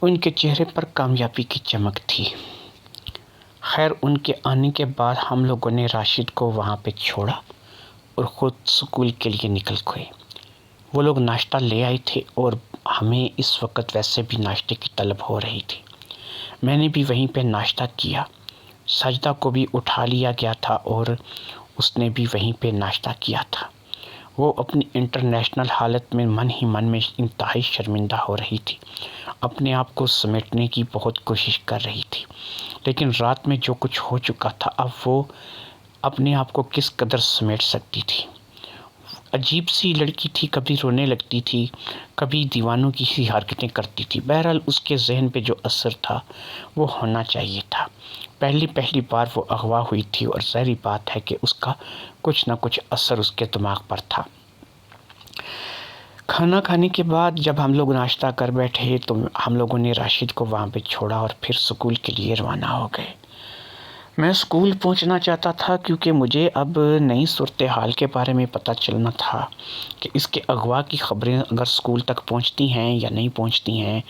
ان کے چہرے پر کامیابی کی چمک تھی۔ خیر ان کے آنے کے بعد ہم لوگوں نے راشد کو وہاں پہ چھوڑا اور خود اسکول کے لیے نکل گئے۔ وہ لوگ ناشتہ لے آئے تھے اور ہمیں اس وقت ویسے بھی ناشتے کی طلب ہو رہی تھی۔ میں نے بھی وہیں پہ ناشتہ کیا۔ ساجدہ کو بھی اٹھا لیا گیا تھا اور اس نے بھی وہیں پہ ناشتہ کیا تھا۔ وہ اپنی انٹرنیشنل حالت میں من ہی من میں انتہائی شرمندہ ہو رہی تھی، اپنے آپ کو سمیٹنے کی بہت کوشش کر رہی تھی، لیکن رات میں جو کچھ ہو چکا تھا اب وہ اپنے آپ کو کس قدر سمیٹ سکتی تھی۔ عجیب سی لڑکی تھی، کبھی رونے لگتی تھی، کبھی دیوانوں کی سی حرکتیں کرتی تھی۔ بہرحال اس کے ذہن پہ جو اثر تھا وہ ہونا چاہیے تھا۔ پہلی بار وہ اغوا ہوئی تھی اور ظاہری بات ہے کہ اس کا کچھ نہ کچھ اثر اس کے دماغ پر تھا۔ کھانا کھانے کے بعد جب ہم لوگ ناشتہ کر بیٹھے تو ہم لوگوں نے راشد کو وہاں پہ چھوڑا اور پھر اسکول کے لیے روانہ ہو گئے۔ میں اسکول پہنچنا چاہتا تھا کیونکہ مجھے اب نئی صورتحال کے بارے میں پتہ چلنا تھا کہ اس کے اغوا کی خبریں اگر اسکول تک پہنچتی ہیں یا نہیں پہنچتی ہیں،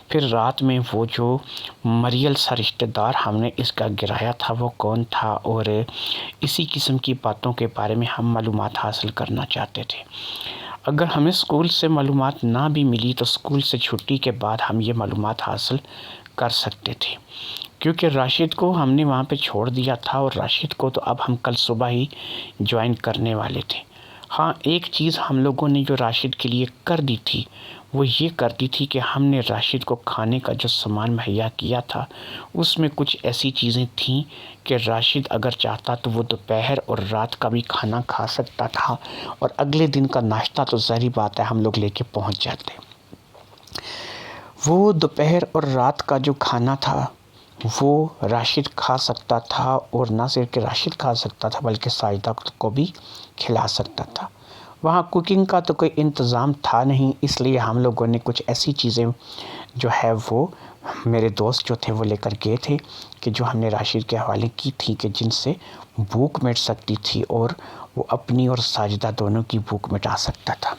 پھر رات میں وہ جو مریل سا رشتہ دار ہم نے اس کا گرایا تھا وہ کون تھا، اور اسی قسم کی باتوں کے بارے میں ہم معلومات حاصل کرنا چاہتے تھے۔ اگر ہمیں اسکول سے معلومات نہ بھی ملی تو اسکول سے چھٹی کے بعد ہم یہ معلومات حاصل کر سکتے تھے، کیونکہ راشد کو ہم نے وہاں پہ چھوڑ دیا تھا اور راشد کو تو اب ہم کل صبح ہی جوائن کرنے والے تھے۔ ہاں ایک چیز ہم لوگوں نے جو راشد کے لیے کر دی تھی وہ یہ کر دی تھی کہ ہم نے راشد کو کھانے کا جو سامان مہیا کیا تھا اس میں کچھ ایسی چیزیں تھیں کہ راشد اگر چاہتا تو وہ دوپہر اور رات کا بھی کھانا کھا سکتا تھا، اور اگلے دن کا ناشتہ تو ظاہری بات ہے ہم لوگ لے کے پہنچ جاتے۔ وہ دوپہر اور رات کا جو کھانا تھا وہ راشد کھا سکتا تھا، اور نہ صرف کہ راشد کھا سکتا تھا بلکہ ساجدہ کو بھی کھلا سکتا تھا۔ وہاں کوکنگ کا تو کوئی انتظام تھا نہیں، اس لیے ہم لوگوں نے کچھ ایسی چیزیں جو ہے وہ میرے دوست جو تھے وہ لے کر گئے تھے کہ جو ہم نے راشد کے حوالے کی تھی کہ جن سے بھوک مٹ سکتی تھی اور وہ اپنی اور ساجدہ دونوں کی بھوک مٹا سکتا تھا۔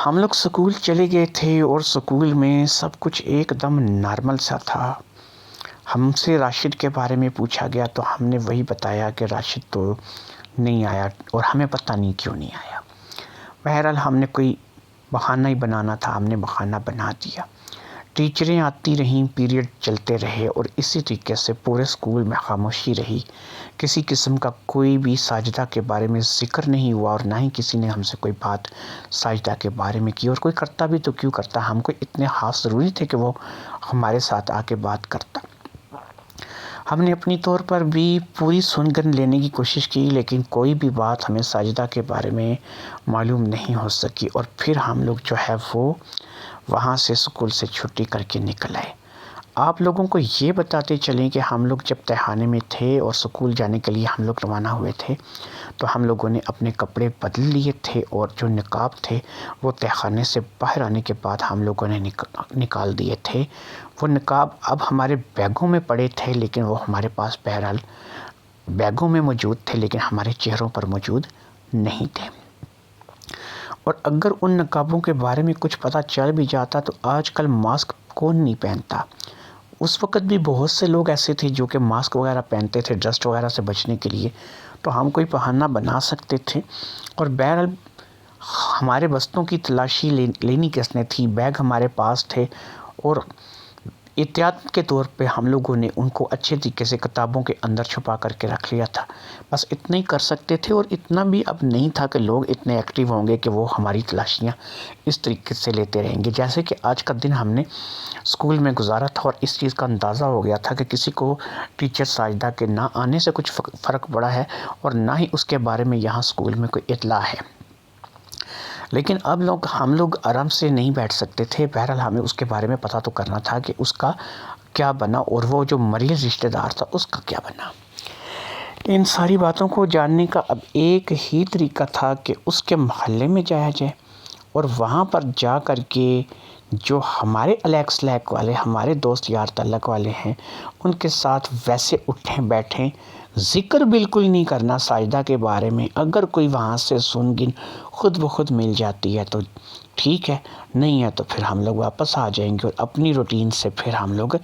ہم لوگ سکول چلے گئے تھے اور سکول میں سب کچھ ایک دم نارمل سا تھا۔ ہم سے راشد کے بارے میں پوچھا گیا تو ہم نے وہی بتایا کہ راشد تو نہیں آیا اور ہمیں پتہ نہیں کیوں نہیں آیا۔ بہرحال ہم نے کوئی بہانہ ہی بنانا تھا، ہم نے بہانہ بنا دیا۔ ٹیچریں آتی رہیں، پیریڈ چلتے رہے اور اسی طریقے سے پورے سکول میں خاموشی رہی۔ کسی قسم کا کوئی بھی ساجدہ کے بارے میں ذکر نہیں ہوا اور نہ ہی کسی نے ہم سے کوئی بات ساجدہ کے بارے میں کی، اور کوئی کرتا بھی تو کیوں کرتا، ہم کو اتنے خاص ضروری تھے کہ وہ ہمارے ساتھ آ کے بات کرتا۔ ہم نے اپنی طور پر بھی پوری سن لینے کی کوشش کی لیکن کوئی بھی بات ہمیں ساجدہ کے بارے میں معلوم نہیں ہو سکی، اور پھر ہم لوگ جو ہے وہ وہاں سے سکول سے چھٹی کر کے نکل آئے۔ آپ لوگوں کو یہ بتاتے چلیں کہ ہم لوگ جب تہخانے میں تھے اور سکول جانے کے لیے ہم لوگ روانہ ہوئے تھے تو ہم لوگوں نے اپنے کپڑے بدل لیے تھے، اور جو نقاب تھے وہ تہخانے سے باہر آنے کے بعد ہم لوگوں نے نکال دیے تھے۔ وہ نقاب اب ہمارے بیگوں میں پڑے تھے لیکن وہ ہمارے پاس بہرحال بیگوں میں موجود تھے لیکن ہمارے چہروں پر موجود نہیں تھے۔ اور اگر ان نقابوں کے بارے میں کچھ پتہ چل بھی جاتا تو آج کل ماسک کون نہیں پہنتا۔ اس وقت بھی بہت سے لوگ ایسے تھے جو کہ ماسک وغیرہ پہنتے تھے ڈسٹ وغیرہ سے بچنے کے لیے، تو ہم کوئی بہانہ بنا سکتے تھے۔ اور بہرحال ہمارے بستوں کی تلاشی لینی کس نے تھی، بیگ ہمارے پاس تھے اور احتیاط کے طور پہ ہم لوگوں نے ان کو اچھے طریقے سے کتابوں کے اندر چھپا کر کے رکھ لیا تھا۔ بس اتنا ہی کر سکتے تھے، اور اتنا بھی اب نہیں تھا کہ لوگ اتنے ایکٹیو ہوں گے کہ وہ ہماری تلاشیاں اس طریقے سے لیتے رہیں گے۔ جیسے کہ آج کا دن ہم نے اسکول میں گزارا تھا اور اس چیز کا اندازہ ہو گیا تھا کہ کسی کو ٹیچر ساجدہ کے نہ آنے سے کچھ فرق پڑا ہے اور نہ ہی اس کے بارے میں یہاں اسکول میں کوئی اطلاع ہے۔ لیکن اب ہم لوگ آرام سے نہیں بیٹھ سکتے تھے، بہرحال ہمیں اس کے بارے میں پتہ تو کرنا تھا کہ اس کا کیا بنا اور وہ جو مریض رشتہ دار تھا اس کا کیا بنا۔ ان ساری باتوں کو جاننے کا اب ایک ہی طریقہ تھا کہ اس کے محلے میں جایا جائے اور وہاں پر جا کر کے جو ہمارے الیکس لیک والے ہمارے دوست یار تعلق والے ہیں ان کے ساتھ ویسے اٹھیں بیٹھیں، ذکر بالکل نہیں کرنا ساجدہ کے بارے میں۔ اگر کوئی وہاں سے سن گن خود بخود مل جاتی ہے تو ٹھیک ہے، نہیں ہے تو پھر ہم لوگ واپس آ جائیں گے اور اپنی روٹین سے پھر ہم لوگ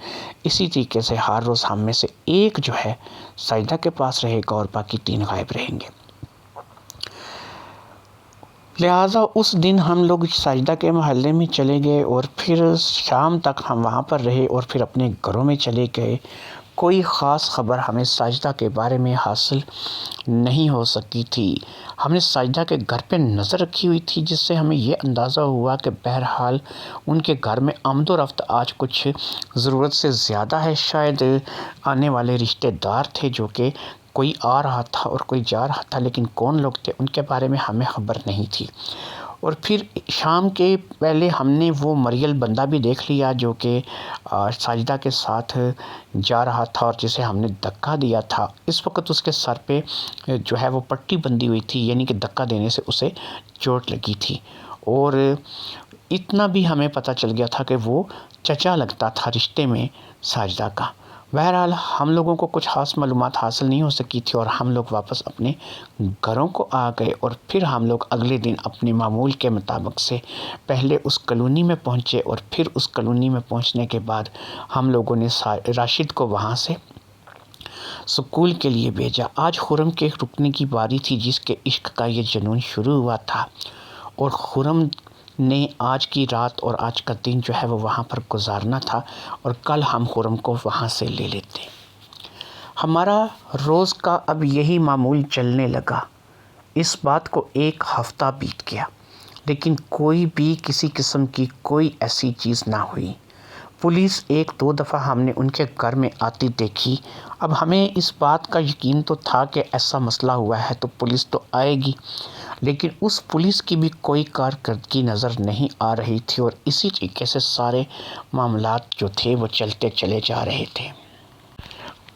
اسی طریقے سے ہر روز ہم میں سے ایک جو ہے ساجدہ کے پاس رہے گا اور باقی 3 غائب رہیں گے۔ لہٰذا اس دن ہم لوگ ساجدہ کے محلے میں چلے گئے اور پھر شام تک ہم وہاں پر رہے اور پھر اپنے گھروں میں چلے گئے۔ کوئی خاص خبر ہمیں ساجدہ کے بارے میں حاصل نہیں ہو سکی تھی۔ ہم نے ساجدہ کے گھر پہ نظر رکھی ہوئی تھی، جس سے ہمیں یہ اندازہ ہوا کہ بہرحال ان کے گھر میں آمد و رفت آج کچھ ضرورت سے زیادہ ہے۔ شاید آنے والے رشتہ دار تھے جو کہ کوئی آ رہا تھا اور کوئی جا رہا تھا، لیکن کون لوگ تھے ان کے بارے میں ہمیں خبر نہیں تھی۔ اور پھر شام کے پہلے ہم نے وہ مریل بندہ بھی دیکھ لیا جو کہ ساجدہ کے ساتھ جا رہا تھا اور جسے ہم نے دھکا دیا تھا۔ اس وقت اس کے سر پہ جو ہے وہ پٹی بندھی ہوئی تھی، یعنی کہ دھکا دینے سے اسے چوٹ لگی تھی۔ اور اتنا بھی ہمیں پتہ چل گیا تھا کہ وہ چچا لگتا تھا رشتے میں ساجدہ کا۔ بہرحال ہم لوگوں کو کچھ خاص معلومات حاصل نہیں ہو سکی تھی اور ہم لوگ واپس اپنے گھروں کو آ گئے۔ اور پھر ہم لوگ اگلے دن اپنے معمول کے مطابق سے پہلے اس کالونی میں پہنچے اور پھر اس کالونی میں پہنچنے کے بعد ہم لوگوں نے راشد کو وہاں سے سکول کے لیے بھیجا۔ آج خرم کے رکنے کی باری تھی، جس کے عشق کا یہ جنون شروع ہوا تھا، اور خرم نے آج کی رات اور آج کا دن جو ہے وہ وہاں پر گزارنا تھا اور کل ہم خرم کو وہاں سے لے لیتے۔ ہمارا روز کا اب یہی معمول چلنے لگا۔ اس بات کو 1 ہفتہ بیت گیا، لیکن کوئی بھی کسی قسم کی کوئی ایسی چیز نہ ہوئی۔ پولیس 1-2 دفعہ ہم نے ان کے گھر میں آتی دیکھی۔ اب ہمیں اس بات کا یقین تو تھا کہ ایسا مسئلہ ہوا ہے تو پولیس تو آئے گی، لیکن اس پولیس کی بھی کوئی کارکردگی نظر نہیں آ رہی تھی، اور اسی طریقے سے سارے معاملات جو تھے وہ چلتے چلے جا رہے تھے۔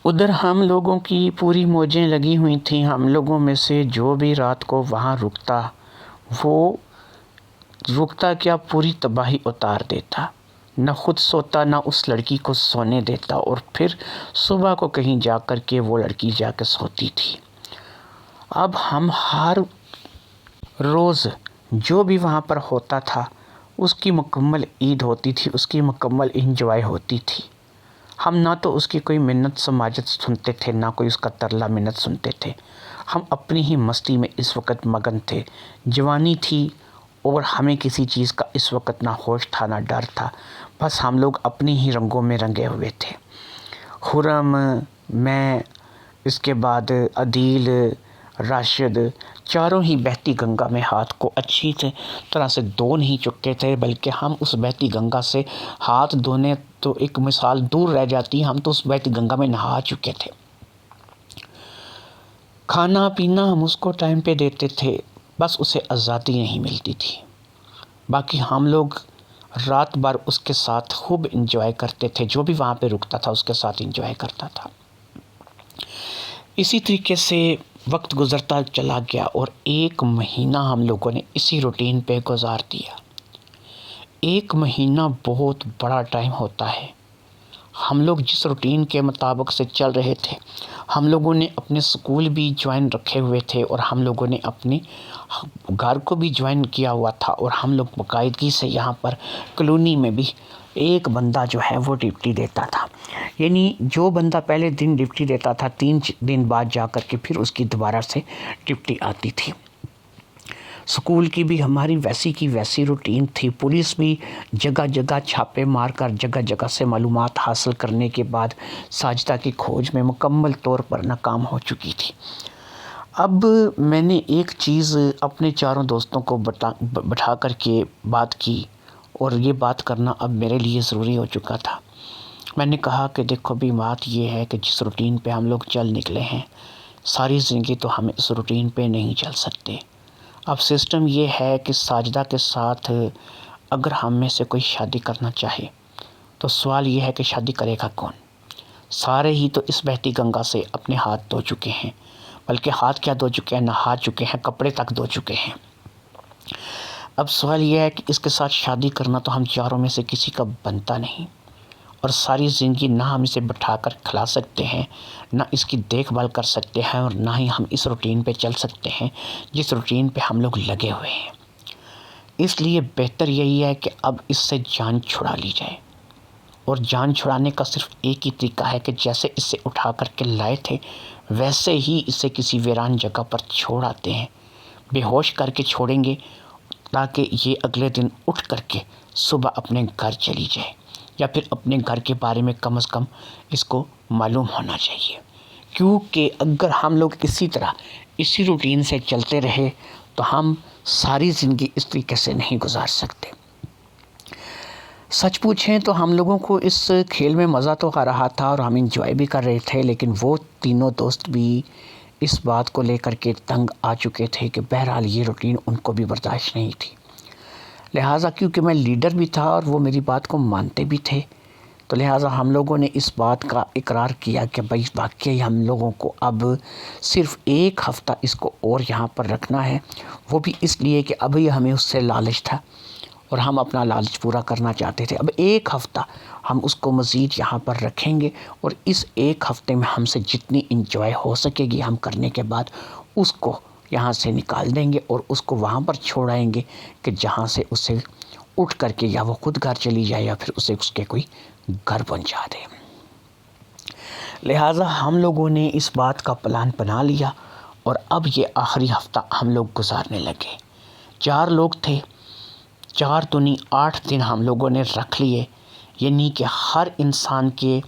ادھر ہم لوگوں کی پوری موجیں لگی ہوئی تھیں۔ ہم لوگوں میں سے جو بھی رات کو وہاں رکتا، وہ رکتا کیا پوری تباہی اتار دیتا، نہ خود سوتا نہ اس لڑکی کو سونے دیتا، اور پھر صبح کو کہیں جا کر کے وہ لڑکی جا کے سوتی تھی۔ اب ہم ہر روز جو بھی وہاں پر ہوتا تھا اس کی مکمل عید ہوتی تھی، اس کی مکمل انجوائے ہوتی تھی۔ ہم نہ تو اس کی کوئی منت سماجت سنتے تھے، نہ کوئی اس کا ترلا منت سنتے تھے۔ ہم اپنی ہی مستی میں اس وقت مگن تھے۔ جوانی تھی اور ہمیں کسی چیز کا اس وقت نہ ہوش تھا نہ ڈر تھا، بس ہم لوگ اپنی ہی رنگوں میں رنگے ہوئے تھے۔ خرم، میں، اس کے بعد عدیل، راشد، چاروں ہی بہتی گنگا میں ہاتھ کو اچھی طرح سے دھو نہیں چکے تھے، بلکہ ہم اس بہتی گنگا سے ہاتھ دھونے تو ایک مثال دور رہ جاتی، ہم تو اس بہتی گنگا میں نہا چکے تھے۔ کھانا پینا ہم اس کو ٹائم پہ دیتے تھے، بس اسے آزادی نہیں ملتی تھی۔ باقی ہم لوگ رات بھر اس کے ساتھ خوب انجوائے کرتے تھے، جو بھی وہاں پہ رکتا تھا اس کے ساتھ انجوائے کرتا تھا۔ اسی طریقے سے وقت گزرتا چلا گیا اور 1 مہینہ ہم لوگوں نے اسی روٹین پہ گزار دیا۔ 1 مہینہ بہت بڑا ٹائم ہوتا ہے۔ ہم لوگ جس روٹین کے مطابق سے چل رہے تھے، ہم لوگوں نے اپنے سکول بھی جوائن رکھے ہوئے تھے اور ہم لوگوں نے اپنے گھر کو بھی جوائن کیا ہوا تھا، اور ہم لوگ باقاعدگی سے یہاں پر کالونی میں بھی ایک بندہ جو ہے وہ ڈیوٹی دیتا تھا۔ یعنی جو بندہ پہلے دن ڈیوٹی دیتا تھا، 3 دن بعد جا کر کے پھر اس کی دوبارہ سے ڈیوٹی آتی تھی۔ سکول کی بھی ہماری ویسی کی ویسی روٹین تھی۔ پولیس بھی جگہ جگہ چھاپے مار کر جگہ جگہ سے معلومات حاصل کرنے کے بعد ساجدہ کی کھوج میں مکمل طور پر ناکام ہو چکی تھی۔ اب میں نے ایک چیز اپنے چاروں دوستوں کو بٹھا کر کے بات کی، اور یہ بات کرنا اب میرے لیے ضروری ہو چکا تھا۔ میں نے کہا کہ دیکھو بھی بات یہ ہے کہ جس روٹین پہ ہم لوگ چل نکلے ہیں، ساری زندگی تو ہم اس روٹین پہ نہیں چل سکتے۔ اب سسٹم یہ ہے کہ ساجدہ کے ساتھ اگر ہم میں سے کوئی شادی کرنا چاہے تو سوال یہ ہے کہ شادی کرے گا کون؟ سارے ہی تو اس بہتی گنگا سے اپنے ہاتھ دھو چکے ہیں، بلکہ ہاتھ کیا دھو چکے ہیں، نہا چکے ہیں، کپڑے تک دھو چکے ہیں۔ اب سوال یہ ہے کہ اس کے ساتھ شادی کرنا تو ہم چاروں میں سے کسی کا بنتا نہیں، اور ساری زندگی نہ ہم اسے بٹھا کر کھلا سکتے ہیں، نہ اس کی دیکھ بھال کر سکتے ہیں، اور نہ ہی ہم اس روٹین پہ چل سکتے ہیں جس روٹین پہ ہم لوگ لگے ہوئے ہیں۔ اس لیے بہتر یہی ہے کہ اب اس سے جان چھڑا لی جائے، اور جان چھڑانے کا صرف ایک ہی طریقہ ہے کہ جیسے اسے اٹھا کر کے لائے تھے ویسے ہی اسے کسی ویران جگہ پر چھوڑ آتے ہیں، بے ہوش کر کے چھوڑیں گے تاکہ یہ اگلے دن اٹھ کر کے صبح اپنے گھر چلی جائے، یا پھر اپنے گھر کے بارے میں کم از کم اس کو معلوم ہونا چاہیے، کیونکہ اگر ہم لوگ اسی روٹین سے چلتے رہے تو ہم ساری زندگی اس طریقے سے نہیں گزار سکتے۔ سچ پوچھیں تو ہم لوگوں کو اس کھیل میں مزہ تو آ رہا تھا اور ہم انجوائے بھی کر رہے تھے، لیکن وہ تینوں دوست بھی اس بات کو لے کر کے تنگ آ چکے تھے کہ بہرحال یہ روٹین ان کو بھی برداشت نہیں تھی۔ لہٰذا کیونکہ میں لیڈر بھی تھا اور وہ میری بات کو مانتے بھی تھے، تو لہٰذا ہم لوگوں نے اس بات کا اقرار کیا کہ بھائی واقعی ہم لوگوں کو اب صرف 1 ہفتہ اس کو اور یہاں پر رکھنا ہے، وہ بھی اس لیے کہ ابھی ہمیں اس سے لالچ تھا اور ہم اپنا لالچ پورا کرنا چاہتے تھے۔ اب 1 ہفتہ ہم اس کو مزید یہاں پر رکھیں گے اور اس 1 ہفتے میں ہم سے جتنی انجوائے ہو سکے گی ہم کرنے کے بعد اس کو یہاں سے نکال دیں گے اور اس کو وہاں پر چھوڑ آئیں گے کہ جہاں سے اسے اٹھ کر کے یا وہ خود گھر چلی جائے یا پھر اسے اس کے کوئی گھر پہنچا دے۔ لہٰذا ہم لوگوں نے اس بات کا پلان بنا لیا اور اب یہ آخری ہفتہ ہم لوگ گزارنے لگے۔ 4 لوگ تھے، 4 دنی 8 دن ہم لوگوں نے رکھ لیے، یعنی کہ ہر انسان کے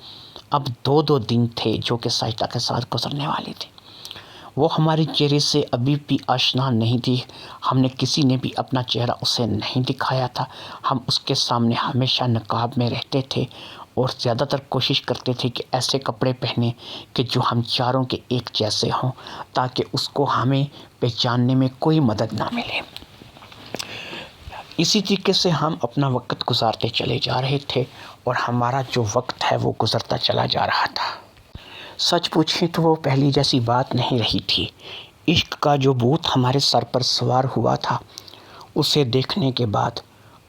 اب 2 دن تھے جو کہ سجدہ کے ساتھ گزرنے والے تھے۔ وہ ہمارے چہرے سے ابھی بھی آشنا نہیں تھی، ہم نے کسی نے بھی اپنا چہرہ اسے نہیں دکھایا تھا، ہم اس کے سامنے ہمیشہ نقاب میں رہتے تھے اور زیادہ تر کوشش کرتے تھے کہ ایسے کپڑے پہنے کہ جو ہم چاروں کے ایک جیسے ہوں تاکہ اس کو ہمیں پہچاننے میں کوئی مدد نہ ملے۔ اسی طریقے سے ہم اپنا وقت گزارتے چلے جا رہے تھے اور ہمارا جو وقت ہے وہ گزرتا چلا جا رہا تھا۔ سچ پوچھیں تو وہ پہلی جیسی بات نہیں رہی تھی۔ عشق کا جو بھوت ہمارے سر پر سوار ہوا تھا اسے دیکھنے کے بعد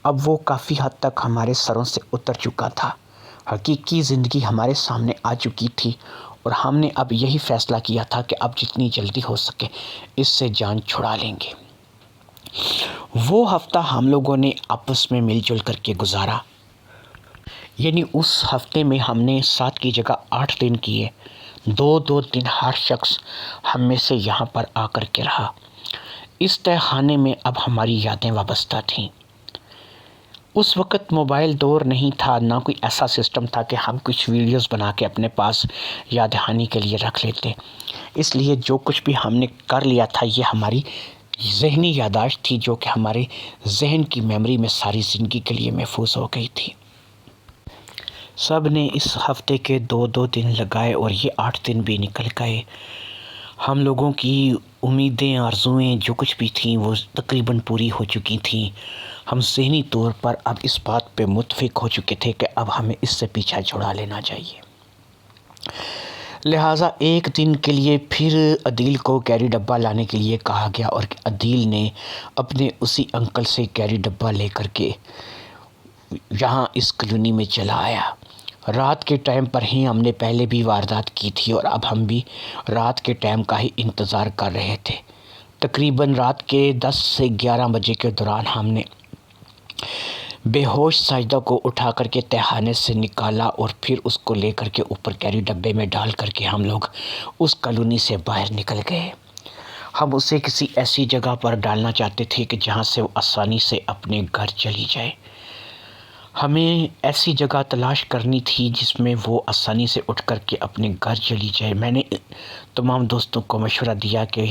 اب وہ کافی حد تک ہمارے سروں سے اتر چکا تھا، حقیقی زندگی ہمارے سامنے آ چکی تھی اور ہم نے اب یہی فیصلہ کیا تھا کہ اب جتنی جلدی ہو سکے اس سے جان چھڑا لیں گے۔ وہ ہفتہ ہم لوگوں نے آپس میں مل جل کر کے گزارا، یعنی اس ہفتے میں ہم نے 7 کی جگہ 8 دن کیے، 2 دن ہر شخص ہم میں سے یہاں پر آ کر کے رہا۔ اس تہہ خانے میں اب ہماری یادیں وابستہ تھیں۔ اس وقت موبائل دور نہیں تھا، نہ کوئی ایسا سسٹم تھا کہ ہم کچھ ویڈیوز بنا کے اپنے پاس یاد دہانی کے لیے رکھ لیتے۔ اس لیے جو کچھ بھی ہم نے کر لیا تھا یہ ہماری ذہنی یادداشت تھی جو کہ ہمارے ذہن کی میموری میں ساری زندگی کے لیے محفوظ ہو گئی تھی۔ سب نے اس ہفتے کے 2 دن لگائے اور یہ 8 دن بھی نکل گئے۔ ہم لوگوں کی امیدیں، آرزوئیں جو کچھ بھی تھیں وہ تقریباً پوری ہو چکی تھیں۔ ہم ذہنی طور پر اب اس بات پہ متفق ہو چکے تھے کہ اب ہمیں اس سے پیچھا چھڑا لینا چاہیے۔ لہٰذا 1 دن کے لیے پھر عدیل کو کیری ڈبہ لانے کے لیے کہا گیا اور عدیل نے اپنے اسی انکل سے کیری ڈبہ لے کر کے یہاں اس کالونی میں چلا آیا۔ رات کے ٹائم پر ہی ہم نے پہلے بھی واردات کی تھی اور اب ہم بھی رات کے ٹائم کا ہی انتظار کر رہے تھے۔ تقریباً رات کے 10 سے 11 بجے کے دوران ہم نے بے ہوش ساجدہ کو اٹھا کر کے تہہ خانے سے نکالا اور پھر اس کو لے کر کے اوپر کیری ڈبے میں ڈال کر کے ہم لوگ اس کالونی سے باہر نکل گئے۔ ہم اسے کسی ایسی جگہ پر ڈالنا چاہتے تھے کہ جہاں سے وہ آسانی سے اپنے گھر چلی جائے۔ ہمیں ایسی جگہ تلاش کرنی تھی جس میں وہ آسانی سے اٹھ کر کے اپنے گھر چلی جائے۔ میں نے تمام دوستوں کو مشورہ دیا کہ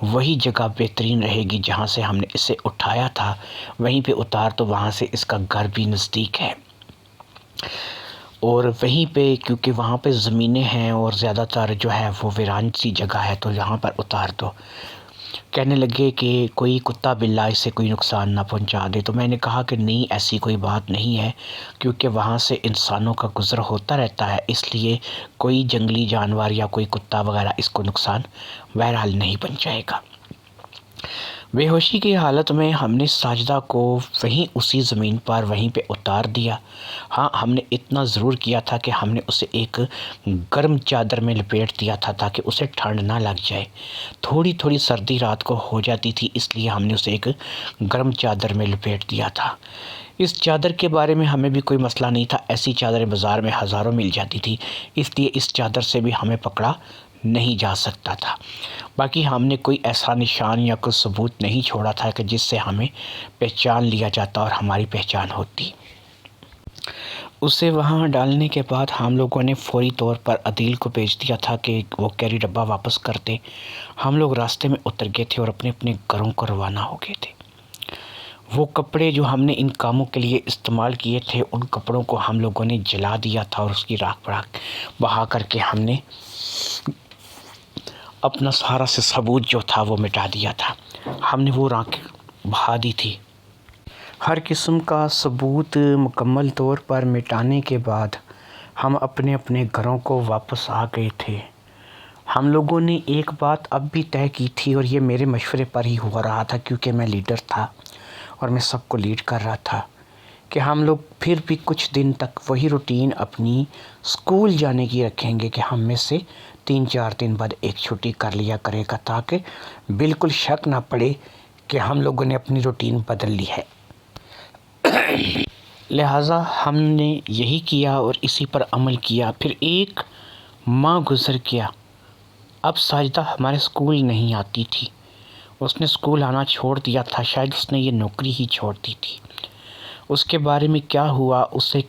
وہی جگہ بہترین رہے گی جہاں سے ہم نے اسے اٹھایا تھا، وہیں پہ اتار تو وہاں سے اس کا گھر بھی نزدیک ہے، اور وہیں پہ کیونکہ وہاں پہ زمینیں ہیں اور زیادہ تر جو ہے وہ ویران سی جگہ ہے تو یہاں پر اتار دو۔ کہنے لگے کہ کوئی کتا بلا اسے کوئی نقصان نہ پہنچا دے، تو میں نے کہا کہ نہیں، ایسی کوئی بات نہیں ہے کیونکہ وہاں سے انسانوں کا گزر ہوتا رہتا ہے، اس لیے کوئی جنگلی جانور یا کوئی کتا وغیرہ اس کو نقصان بہرحال نہیں پہنچائے گا۔ بے ہوشی کی حالت میں ہم نے ساجدہ کو وہیں اسی زمین پر وہیں پہ اتار دیا۔ ہاں، ہم نے اتنا ضرور کیا تھا کہ ہم نے اسے ایک گرم چادر میں لپیٹ دیا تھا تاکہ اسے ٹھنڈ نہ لگ جائے۔ تھوڑی تھوڑی سردی رات کو ہو جاتی تھی، اس لیے ہم نے اسے ایک گرم چادر میں لپیٹ دیا تھا۔ اس چادر کے بارے میں ہمیں بھی کوئی مسئلہ نہیں تھا، ایسی چادریں بازار میں ہزاروں مل جاتی تھی، اس لیے اس چادر سے بھی ہمیں پکڑا نہیں جا سکتا تھا۔ باقی ہم نے کوئی ایسا نشان یا کوئی ثبوت نہیں چھوڑا تھا کہ جس سے ہمیں پہچان لیا جاتا اور ہماری پہچان ہوتی۔ اسے وہاں ڈالنے کے بعد ہم لوگوں نے فوری طور پر عدیل کو بھیج دیا تھا کہ وہ کیری ڈبہ واپس کر دے۔ ہم لوگ راستے میں اتر گئے تھے اور اپنے اپنے گھروں کو روانہ ہو گئے تھے۔ وہ کپڑے جو ہم نے ان کاموں کے لیے استعمال کیے تھے، ان کپڑوں کو ہم لوگوں نے جلا دیا تھا اور اس کی راکھ بہا کر کے ہم نے اپنا سارا سے ثبوت جو تھا وہ مٹا دیا تھا۔ ہم نے وہ راکھ بہا دی تھی۔ ہر قسم کا ثبوت مکمل طور پر مٹانے کے بعد ہم اپنے اپنے گھروں کو واپس آ گئے تھے۔ ہم لوگوں نے ایک بات اب بھی طے کی تھی اور یہ میرے مشورے پر ہی ہو رہا تھا کیونکہ میں لیڈر تھا اور میں سب کو لیڈ کر رہا تھا، کہ ہم لوگ پھر بھی کچھ دن تک وہی روٹین اپنی اسکول جانے کی رکھیں گے کہ ہم میں سے 3-4 دن بعد ایک چھٹی کر لیا کرے گا تاکہ بالکل شک نہ پڑے کہ ہم لوگوں نے اپنی روٹین بدل لی ہے۔ لہٰذا ہم نے یہی کیا اور اسی پر عمل کیا۔ پھر ایک ماہ گزر گیا۔ اب ساجدہ ہمارے اسکول نہیں آتی تھی، اس نے اسکول آنا چھوڑ دیا تھا، شاید اس نے یہ نوکری ہی چھوڑ دی تھی۔ اس کے بارے میں کیا ہوا، اسے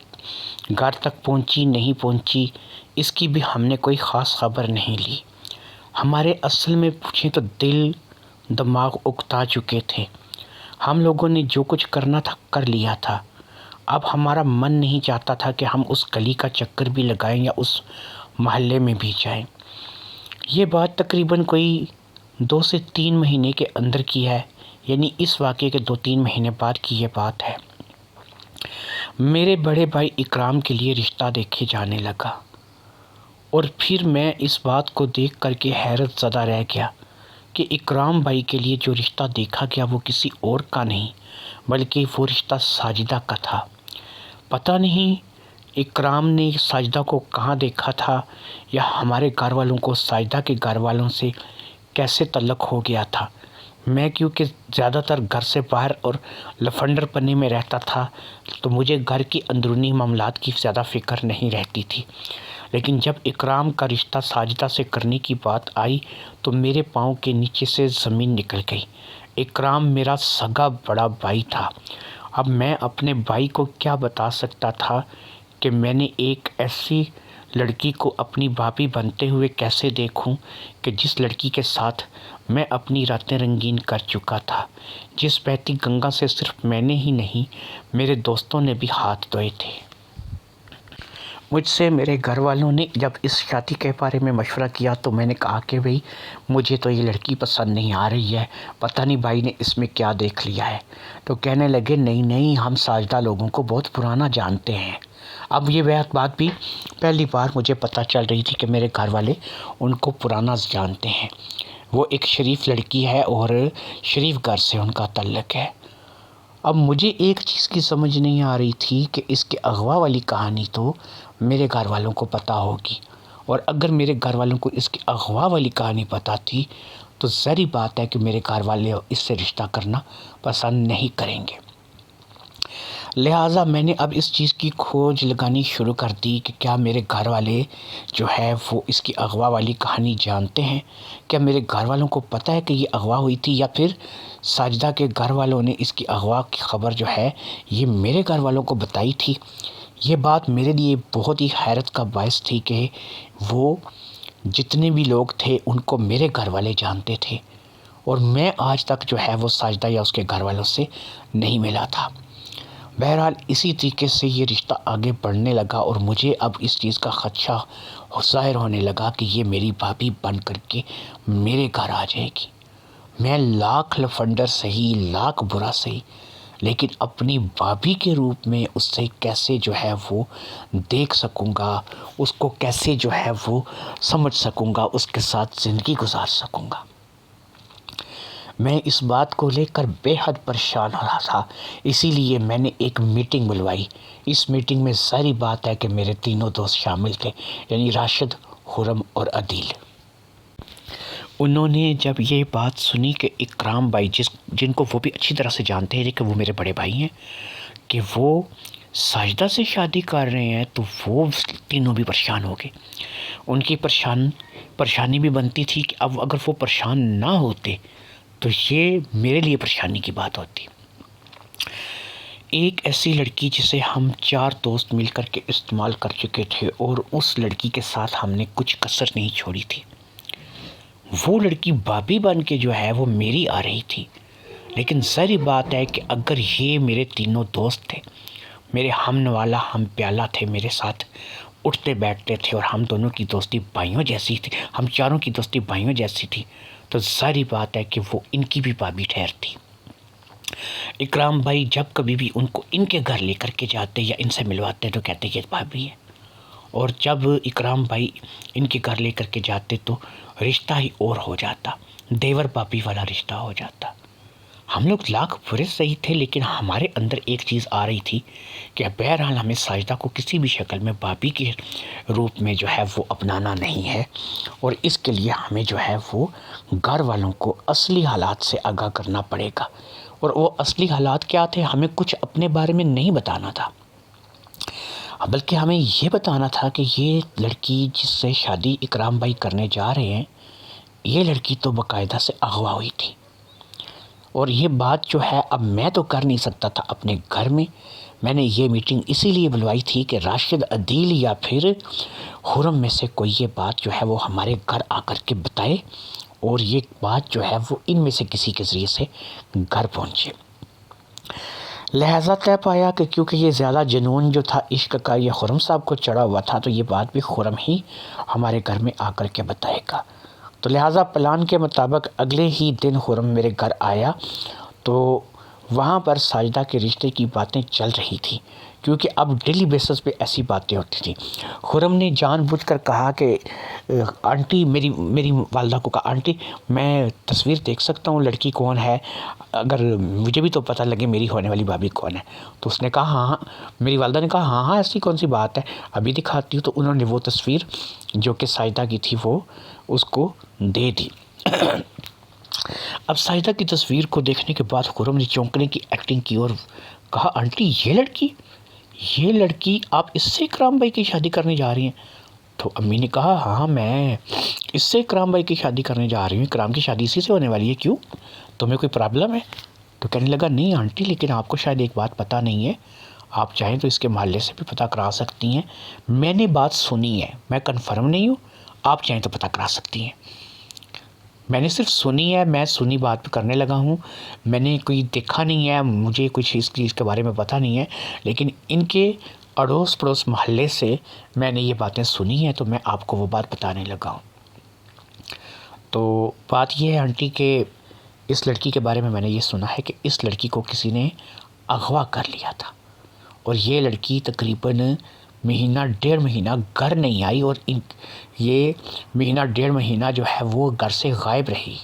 گھر تک پہنچی نہیں پہنچی، اس کی بھی ہم نے کوئی خاص خبر نہیں لی۔ ہمارے اصل میں پوچھیں تو دل دماغ اکتا چکے تھے۔ ہم لوگوں نے جو کچھ کرنا تھا کر لیا تھا۔ اب ہمارا من نہیں چاہتا تھا کہ ہم اس گلی کا چکر بھی لگائیں یا اس محلے میں بھی جائیں۔ یہ بات تقریباً کوئی 2 سے 3 مہینے کے اندر کی ہے، یعنی اس واقعے کے 2-3 مہینے بعد کی یہ بات ہے۔ میرے بڑے بھائی اکرام کے لیے رشتہ دیکھے جانے لگا اور پھر میں اس بات کو دیکھ کر کے حیرت زدہ رہ گیا کہ اکرام بھائی کے لیے جو رشتہ دیکھا گیا وہ کسی اور کا نہیں بلکہ وہ رشتہ ساجدہ کا تھا۔ پتہ نہیں اکرام نے ساجدہ کو کہاں دیکھا تھا یا ہمارے گھر والوں کو ساجدہ کے گھر والوں سے کیسے تعلق ہو گیا تھا۔ میں کیونکہ زیادہ تر گھر سے باہر اور لفنڈر پنے میں رہتا تھا تو مجھے گھر کی اندرونی معاملات کی زیادہ فکر نہیں رہتی تھی، لیکن جب اکرام کا رشتہ ساجدہ سے کرنے کی بات آئی تو میرے پاؤں کے نیچے سے زمین نکل گئی۔ اکرام میرا سگا بڑا بھائی تھا۔ اب میں اپنے بھائی کو کیا بتا سکتا تھا کہ میں نے ایک ایسی لڑکی کو اپنی بھابھی بنتے ہوئے کیسے دیکھوں کہ جس لڑکی کے ساتھ میں اپنی راتیں رنگین کر چکا تھا، جس بہتی گنگا سے صرف میں نے ہی نہیں میرے دوستوں نے بھی ہاتھ دھوئے تھے۔ مجھ سے میرے گھر والوں نے جب اس شادی کے بارے میں مشورہ کیا تو میں نے کہا کہ بھئی مجھے تو یہ لڑکی پسند نہیں آ رہی ہے، پتہ نہیں بھائی نے اس میں کیا دیکھ لیا ہے۔ تو کہنے لگے نہیں ہم ساجدہ لوگوں کو بہت پرانا جانتے ہیں۔ اب یہ بات بھی پہلی بار مجھے پتہ چل رہی تھی کہ میرے گھر والے ان کو پرانا جانتے ہیں۔ وہ ایک شریف لڑکی ہے اور شریف گھر سے ان کا تعلق ہے۔ اب مجھے ایک چیز کی سمجھ نہیں آ رہی تھی کہ اس کے اغوا والی کہانی تو میرے گھر والوں کو پتہ ہوگی، اور اگر میرے گھر والوں کو اس کی اغوا والی کہانی پتہ تھی تو ظاہری بات ہے کہ میرے گھر والے اس سے رشتہ کرنا پسند نہیں کریں گے۔ لہٰذا میں نے اب اس چیز کی کھوج لگانی شروع کر دی کہ کیا میرے گھر والے جو ہے وہ اس کی اغوا والی کہانی جانتے ہیں، کیا میرے گھر والوں کو پتہ ہے کہ یہ اغوا ہوئی تھی، یا پھر ساجدہ کے گھر والوں نے اس کی اغوا کی خبر جو ہے یہ میرے گھر والوں کو بتائی تھی۔ یہ بات میرے لیے بہت ہی حیرت کا باعث تھی کہ وہ جتنے بھی لوگ تھے ان کو میرے گھر والے جانتے تھے اور میں آج تک جو ہے وہ ساجدہ یا اس کے گھر والوں سے نہیں ملا تھا۔ بہرحال اسی طریقے سے یہ رشتہ آگے بڑھنے لگا اور مجھے اب اس چیز کا خدشہ ظاہر ہونے لگا کہ یہ میری بھابھی بن کر کے میرے گھر آ جائے گی۔ میں لاکھ لفنڈر سہی، لاکھ برا سہی، لیکن اپنی بھابھی کے روپ میں اس سے کیسے جو ہے وہ دیکھ سکوں گا، اس کو کیسے جو ہے وہ سمجھ سکوں گا، اس کے ساتھ زندگی گزار سکوں گا۔ میں اس بات کو لے کر بے حد پریشان ہو رہا تھا، اسی لیے میں نے ایک میٹنگ بلوائی۔ اس میٹنگ میں ظاہری بات ہے کہ میرے تینوں دوست شامل تھے، یعنی راشد، خرم اور عدیل۔ انہوں نے جب یہ بات سنی کہ اکرام بھائی، جن کو وہ بھی اچھی طرح سے جانتے ہیں کہ وہ میرے بڑے بھائی ہیں، کہ وہ ساجدہ سے شادی کر رہے ہیں، تو وہ تینوں بھی پریشان ہو گئے۔ ان کی پریشانی بھی بنتی تھی کہ اب اگر وہ پریشان نہ ہوتے تو یہ میرے لیے پریشانی کی بات ہوتی۔ ایک ایسی لڑکی جسے ہم 4 دوست مل کر کے استعمال کر چکے تھے، اور اس لڑکی کے ساتھ ہم نے کچھ کسر نہیں چھوڑی تھی، وہ لڑکی بابی بن کے جو ہے وہ میری آ رہی تھی۔ لیکن ظاہری بات ہے کہ اگر یہ میرے تینوں دوست تھے، میرے ہم نوالا ہم پیالہ تھے، میرے ساتھ اٹھتے بیٹھتے تھے، اور ہم دونوں کی دوستی بھائیوں جیسی تھی، ہم چاروں کی دوستی بھائیوں جیسی تھی، تو ظاہری بات ہے کہ وہ ان کی بھی بابی ٹھہرتی۔ اکرام بھائی جب کبھی بھی ان کو ان کے گھر لے کر کے جاتے یا ان سے ملواتے تو کہتے یہ بھابی ہے، اور جب اکرام بھائی ان کے گھر لے کر کے جاتے تو رشتہ ہی اور ہو جاتا، دیور بابی والا رشتہ ہو جاتا۔ ہم لوگ لاکھ برے صحیح تھے، لیکن ہمارے اندر ایک چیز آ رہی تھی کہ بہرحال ہمیں ساجدہ کو کسی بھی شکل میں بابی کے روپ میں جو ہے وہ اپنانا نہیں ہے، اور اس کے لیے ہمیں جو ہے وہ گھر والوں کو اصلی حالات سے آگاہ کرنا پڑے گا۔ اور وہ اصلی حالات کیا تھے؟ ہمیں کچھ اپنے بارے میں نہیں بتانا تھا، بلکہ ہمیں یہ بتانا تھا کہ یہ لڑکی جس سے شادی اکرام بھائی کرنے جا رہے ہیں، یہ لڑکی تو باقاعدہ سے اغوا ہوئی تھی۔ اور یہ بات جو ہے اب میں تو کر نہیں سکتا تھا اپنے گھر میں نے یہ میٹنگ اسی لیے بلوائی تھی کہ راشد، عدیل یا پھر خرم میں سے کوئی یہ بات جو ہے وہ ہمارے گھر آ کر کے بتائے، اور یہ بات جو ہے وہ ان میں سے کسی کے ذریعے سے گھر پہنچے۔ لہذا طے پایا کہ کیونکہ یہ زیادہ جنون جو تھا عشق کا یہ خرم صاحب کو چڑھا ہوا تھا، تو یہ بات بھی خرم ہی ہمارے گھر میں آ کر کے بتائے گا۔ تو لہٰذا پلان کے مطابق اگلے ہی دن خرم میرے گھر آیا، تو وہاں پر ساجدہ کے رشتے کی باتیں چل رہی تھی، کیونکہ اب ڈیلی بیسس پہ ایسی باتیں ہوتی تھیں۔ خرم نے جان بوجھ کر کہا کہ آنٹی، میری والدہ کو کہا، آنٹی میں تصویر دیکھ سکتا ہوں لڑکی کون ہے، اگر مجھے بھی تو پتہ لگے میری ہونے والی بھابھی کون ہے۔ تو اس نے کہا ہاں، میری والدہ نے کہا ہاں ایسی کون سی بات ہے، ابھی دکھاتی ہوں۔ تو انہوں نے وہ تصویر جو کہ ساجدہ کی تھی وہ اس کو دے دی۔ اب ساجدہ کی تصویر کو دیکھنے کے بعد خرم نے چونکنے کی ایکٹنگ کی اور کہا آنٹی یہ لڑکی آپ اس سے اکرام بھائی کی شادی کرنے جا رہی ہیں؟ تو امی نے کہا ہاں، میں اس سے اکرام بھائی کی شادی کرنے جا رہی ہوں، اکرام کی شادی اسی سے ہونے والی ہے، کیوں تمہیں کوئی پرابلم ہے؟ تو کہنے لگا نہیں آنٹی، لیکن آپ کو شاید ایک بات پتہ نہیں ہے، آپ چاہیں تو اس کے محلے سے بھی پتہ کرا سکتی ہیں، میں نے بات سنی ہے، میں کنفرم نہیں ہوں، آپ چاہیں تو پتہ کرا سکتی ہیں۔ میں نے صرف سنی ہے، میں سنی بات پہ کرنے لگا ہوں، میں نے کوئی دیکھا نہیں ہے، مجھے کچھ اس چیز کے بارے میں پتہ نہیں ہے، لیکن ان کے اڑوس پڑوس محلے سے میں نے یہ باتیں سنی ہیں، تو میں آپ کو وہ بات بتانے لگا ہوں۔ تو بات یہ ہے آنٹی کہ اس لڑکی کے بارے میں نے یہ سنا ہے کہ اس لڑکی کو کسی نے اغوا کر لیا تھا، اور یہ لڑکی تقریباً مہینہ ڈیڑھ مہینہ گھر نہیں آئی، اور یہ مہینہ ڈیڑھ مہینہ جو ہے وہ گھر سے غائب رہی۔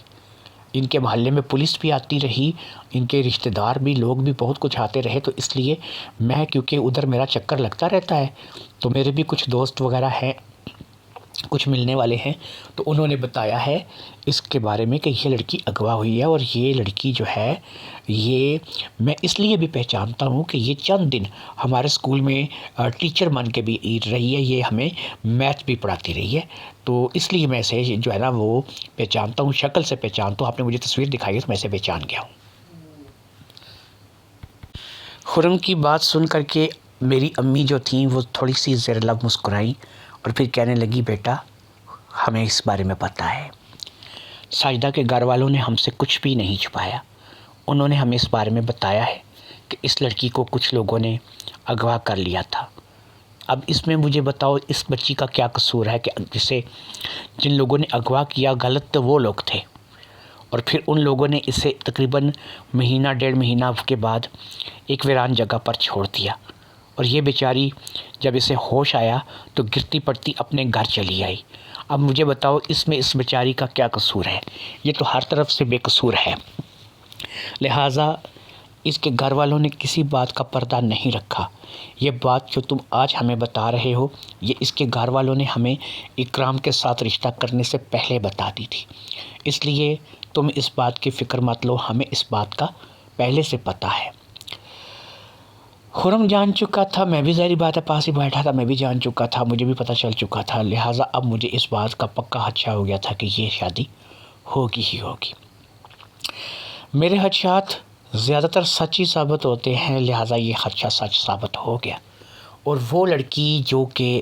ان کے محلے میں پولیس بھی آتی رہی، ان کے رشتہ دار بھی، لوگ بھی بہت کچھ آتے رہے، تو اس لیے میں کیونکہ ادھر میرا چکر لگتا رہتا ہے، تو میرے بھی کچھ دوست وغیرہ ہیں، کچھ ملنے والے ہیں، تو انہوں نے بتایا ہے اس کے بارے میں کہ یہ لڑکی اغوا ہوئی ہے، اور یہ لڑکی جو ہے یہ میں اس لیے بھی پہچانتا ہوں کہ یہ چند دن ہمارے اسکول میں ٹیچر بن کے بھی رہی ہے، یہ ہمیں میتھ بھی پڑھاتی رہی ہے، تو اس لیے میں اسے جو ہے نا وہ پہچانتا ہوں، شکل سے پہچانتا ہوں، آپ نے مجھے تصویر دکھائی ہے تو میں اسے پہچان گیا ہوں۔ خرم کی بات سن کر کے میری امی جو تھیں وہ تھوڑی سی زیر لب مسکرائیں، اور پھر کہنے لگی بیٹا ہمیں اس بارے میں پتہ ہے، ساجدہ کے گھر والوں نے ہم سے کچھ بھی نہیں چھپایا، انہوں نے ہمیں اس بارے میں بتایا ہے کہ اس لڑکی کو کچھ لوگوں نے اغوا کر لیا تھا۔ اب اس میں مجھے بتاؤ اس بچی کا کیا قصور ہے کہ جن لوگوں نے اغوا کیا غلط تو وہ لوگ تھے، اور پھر ان لوگوں نے اسے تقریباً مہینہ ڈیڑھ مہینہ کے بعد ایک ویران جگہ پر چھوڑ دیا، اور یہ بیچاری جب اسے ہوش آیا تو گرتی پڑتی اپنے گھر چلی آئی۔ اب مجھے بتاؤ اس میں اس بیچاری کا کیا قصور ہے؟ یہ تو ہر طرف سے بے قصور ہے۔ لہٰذا اس کے گھر والوں نے کسی بات کا پردہ نہیں رکھا۔ یہ بات جو تم آج ہمیں بتا رہے ہو، یہ اس کے گھر والوں نے ہمیں اکرام کے ساتھ رشتہ کرنے سے پہلے بتا دی تھی۔ اس لیے تم اس بات کی فکر مت لو، ہمیں اس بات کا پہلے سے پتہ ہے۔ خرم جان چکا تھا، میں بھی ظاہری بات ہے پاس ہی بیٹھا تھا، میں بھی جان چکا تھا، مجھے بھی پتہ چل چکا تھا، لہٰذا اب مجھے اس بات کا پکا خدشہ ہو گیا تھا کہ یہ شادی ہوگی ہی ہوگی۔ میرے خدشات زیادہ تر سچ ہی ثابت ہوتے ہیں، لہٰذا یہ خدشہ سچ ثابت ہو گیا، اور وہ لڑکی جو کہ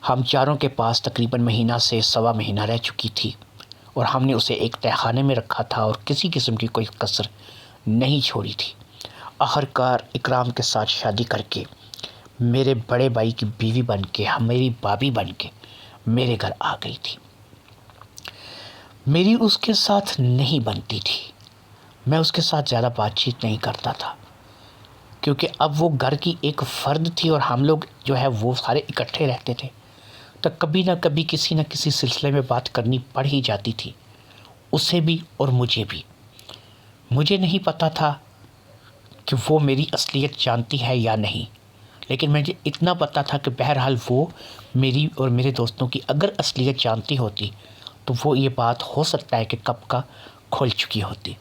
ہم چاروں کے پاس تقریباً مہینہ سے سوا مہینہ رہ چکی تھی، اور ہم نے اسے ایک تہہ خانے میں رکھا تھا اور کسی قسم کی کوئی کسر نہیں چھوڑی تھی، آخرکار اکرام کے ساتھ شادی کر کے میرے بڑے بھائی کی بیوی بن کے، میری بھابھی بن کے میرے گھر آ گئی تھی۔ میری اس کے ساتھ نہیں بنتی تھی، میں اس کے ساتھ زیادہ بات چیت نہیں کرتا تھا، کیونکہ اب وہ گھر کی ایک فرد تھی اور ہم لوگ جو ہے وہ سارے اکٹھے رہتے تھے، تو کبھی نہ کبھی کسی نہ کسی سلسلے میں بات کرنی پڑ ہی جاتی تھی، اسے بھی اور مجھے بھی۔ مجھے نہیں پتا تھا کہ وہ میری اصلیت جانتی ہے یا نہیں، لیکن مجھے اتنا پتا تھا کہ بہرحال وہ میری اور میرے دوستوں کی اگر اصلیت جانتی ہوتی تو وہ یہ بات ہو سکتا ہے کہ کب کا کھل چکی ہوتی،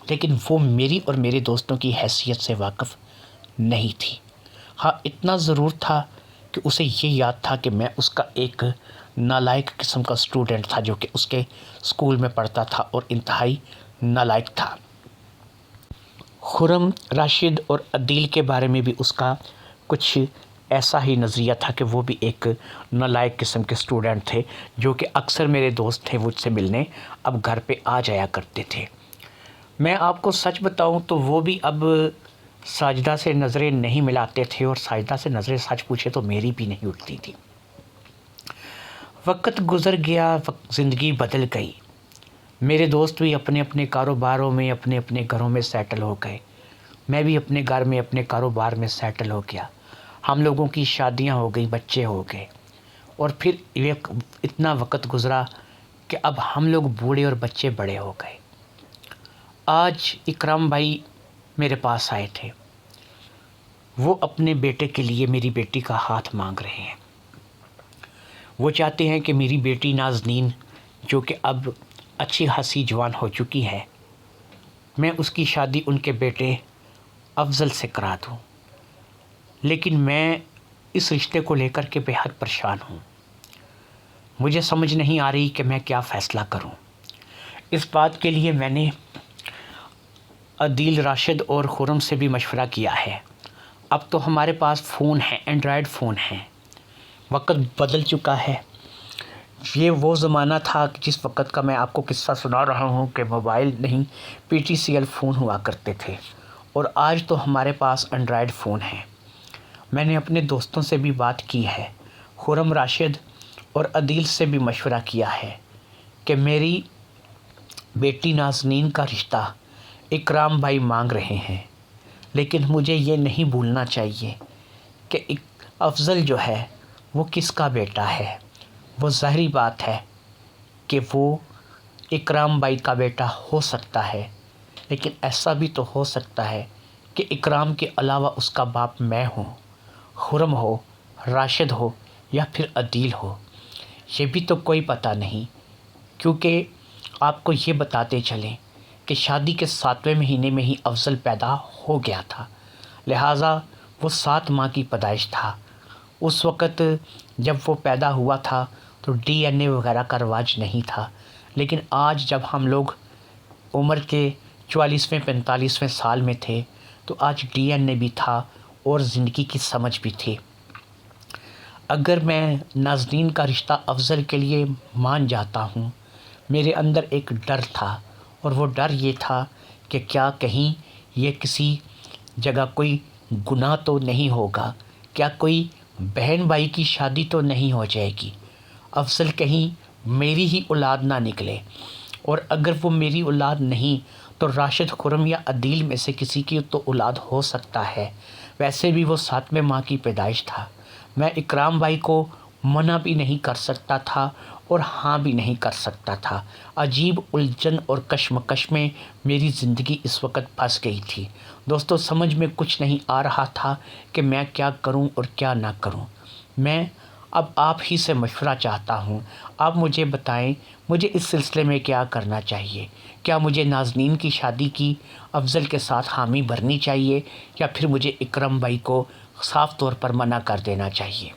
لیکن وہ میری اور میرے دوستوں کی حیثیت سے واقف نہیں تھی۔ ہاں اتنا ضرور تھا کہ اسے یہ یاد تھا کہ میں اس کا ایک نالائق قسم کا اسٹوڈنٹ تھا جو کہ اس کے اسکول میں پڑھتا تھا اور انتہائی نالائق تھا۔ خرم، راشد اور عدیل کے بارے میں بھی اس کا کچھ ایسا ہی نظریہ تھا کہ وہ بھی ایک نالائق قسم کے اسٹوڈنٹ تھے جو کہ اکثر میرے دوست تھے مجھ سے ملنے اب گھر پہ آ جایا کرتے تھے۔ میں آپ کو سچ بتاؤں تو وہ بھی اب ساجدہ سے نظریں نہیں ملاتے تھے، اور ساجدہ سے نظریں سچ پوچھے تو میری بھی نہیں اٹھتی تھی۔ وقت گزر گیا، زندگی بدل گئی، میرے دوست بھی اپنے اپنے کاروباروں میں اپنے اپنے گھروں میں سیٹل ہو گئے، میں بھی اپنے گھر میں اپنے کاروبار میں سیٹل ہو گیا، ہم لوگوں کی شادیاں ہو گئی، بچے ہو گئے، اور پھر اتنا وقت گزرا کہ اب ہم لوگ بوڑھے اور بچے بڑے ہو گئے۔ آج اکرام بھائی میرے پاس آئے تھے، وہ اپنے بیٹے کے لیے میری بیٹی کا ہاتھ مانگ رہے ہیں۔ وہ چاہتے ہیں کہ میری بیٹی نازنین جو کہ اب اچھی خاصی جوان ہو چکی ہے، میں اس کی شادی ان کے بیٹے افضل سے کرا دوں، لیکن میں اس رشتے کو لے کر کے بے حد پریشان ہوں۔ مجھے سمجھ نہیں آ رہی کہ میں کیا فیصلہ کروں۔ اس بات کے لیے میں نے عدیل، راشد اور خرم سے بھی مشورہ کیا ہے۔ اب تو ہمارے پاس فون ہیں، اینڈرائڈ فون ہیں، وقت بدل چکا ہے۔ یہ وہ زمانہ تھا جس وقت کا میں آپ کو قصہ سنا رہا ہوں کہ موبائل نہیں، PTCL فون ہوا کرتے تھے، اور آج تو ہمارے پاس اینڈرائڈ فون ہیں۔ میں نے اپنے دوستوں سے بھی بات کی ہے، خرم، راشد اور عدیل سے بھی مشورہ کیا ہے کہ میری بیٹی نازنین کا رشتہ اکرام بھائی مانگ رہے ہیں، لیکن مجھے یہ نہیں بھولنا چاہیے کہ افضل جو ہے وہ کس کا بیٹا ہے۔ وہ ظاہری بات ہے کہ وہ اکرام بھائی کا بیٹا ہو سکتا ہے، لیکن ایسا بھی تو ہو سکتا ہے کہ اکرام کے علاوہ اس کا باپ میں ہوں، خرم ہو، راشد ہو یا پھر عدیل ہو، یہ بھی تو کوئی پتہ نہیں۔ کیونکہ آپ کو یہ بتاتے چلیں کہ شادی کے 7ویں مہینے میں ہی افضل پیدا ہو گیا تھا، لہٰذا وہ 7 ماہ کی پیدائش تھا۔ اس وقت جب وہ پیدا ہوا تھا تو DNA وغیرہ کا رواج نہیں تھا، لیکن آج جب ہم لوگ عمر کے 44ویں 45ویں سال میں تھے تو آج DNA بھی تھا اور زندگی کی سمجھ بھی تھی۔ اگر میں نازنین کا رشتہ افضل کے لیے مان جاتا ہوں، میرے اندر ایک ڈر تھا، اور وہ ڈر یہ تھا کہ کیا کہیں یہ کسی جگہ کوئی گناہ تو نہیں ہوگا، کیا کوئی بہن بھائی کی شادی تو نہیں ہو جائے گی، افضل کہیں میری ہی اولاد نہ نکلے، اور اگر وہ میری اولاد نہیں تو راشد، خرم یا عدیل میں سے کسی کی تو اولاد ہو سکتا ہے۔ ویسے بھی وہ 7ویں ماہ کی پیدائش تھا، میں اکرام بھائی کو منع بھی نہیں کر سکتا تھا اور ہاں بھی نہیں کر سکتا تھا۔ عجیب الجھن اور کشمکش میں میری زندگی اس وقت پھنس گئی تھی۔ دوستو، سمجھ میں کچھ نہیں آ رہا تھا کہ میں کیا کروں اور کیا نہ کروں۔ میں اب آپ ہی سے مشورہ چاہتا ہوں۔ آپ مجھے بتائیں، مجھے اس سلسلے میں کیا کرنا چاہیے؟ کیا مجھے نازنین کی شادی کی افضل کے ساتھ حامی بھرنی چاہیے یا پھر مجھے اکرم بھائی کو صاف طور پر منع کر دینا چاہیے؟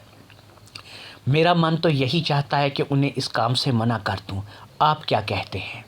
میرا من تو یہی چاہتا ہے کہ انہیں اس کام سے منع کر دوں۔ آپ کیا کہتے ہیں؟